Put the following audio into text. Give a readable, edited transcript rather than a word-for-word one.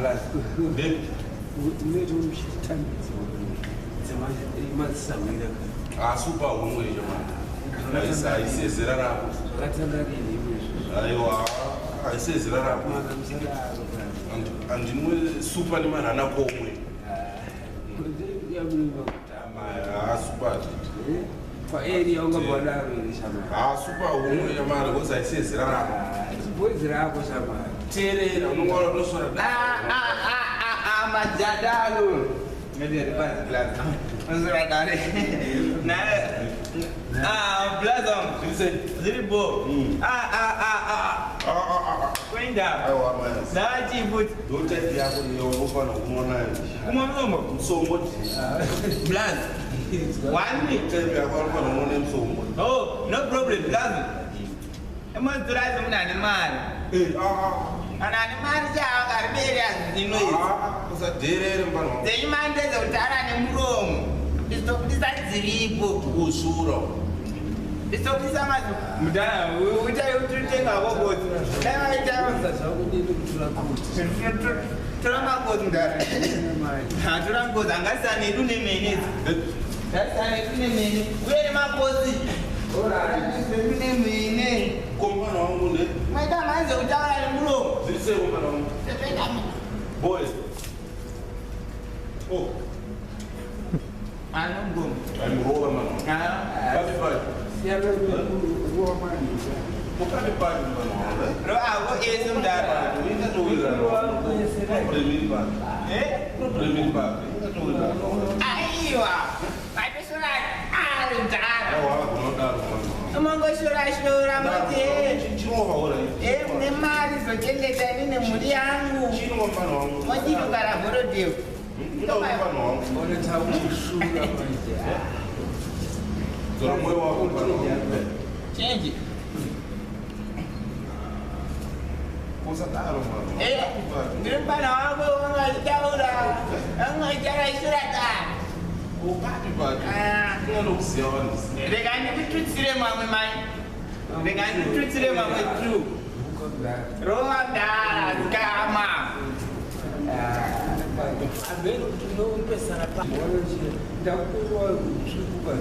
Blast. Baby. Unezo mshitanizo. Sema imasawira. Super umwe jamani. Ayisezera lapho. Kathandalini imwe. Ayiwa, ayisezera lapho. Andimwe super ni mana nakomwe. Yabulwa kutama. Super. Kwa area ungabona shama. Super umwe jamani ngoza ayisezera lapho. Zibwezera hapo shama. Terera unongora nosora. Majadalo. Maybe the bad glass. Nosora dare. Na blazon. You say Ziribo. Going down. ayiwa manje. Naji but. Don't take the apple yo ufana umona. Kumamlomo. Msomo. Blaz. 1 week. Take the apple ufana umona msomo. Oh, no problem. Blaz. Emo turazo mnani mali. Anani mali ja ngarberi azinoizi. Usaderere mbano. Zeimande zotara nemuromo. Ndizadziripo. Usuro. Ndizopisa mazu. Mudana uchaitenga woboti. Dai vaita zakudini kutula kuti. tora makoti mudana. Ha tora makoti angasane edu nemene. Ngasane edu nemene. Uye makosi. Ora edu nemene. Kompana wangu ne. Maita manze utara nemuromo. Zise kompana wangu. Boys. Oh. Anongom. I'm roller man. Happy fight. Yalo ruwa mani. Happy fight man. Ro ago esu mudana. Inga to wila no. Problem ba. Problem ba. Inga to wila. Aiwa. Atisura aludara. Awa no da no. Amango shura mate. Chino wa ora. Ne mali zocheleta nine muri yangu. Chino kompana wangu. Mojiru kara borodeo. Ndo kompana wangu. Mbona takushura manje. Tora moyo wa kompana wangu. Change. Kosa taro man. Ngiripana wangu wangaitaura. Angajara shurata. Happy fight. Kino no kusiyawana. Rekani kututsire mamwe mai. Rekani kututsire mamwe true. Roa dara kama. Abelo tuno pesa na pa. Ndakuwa kuchukuka.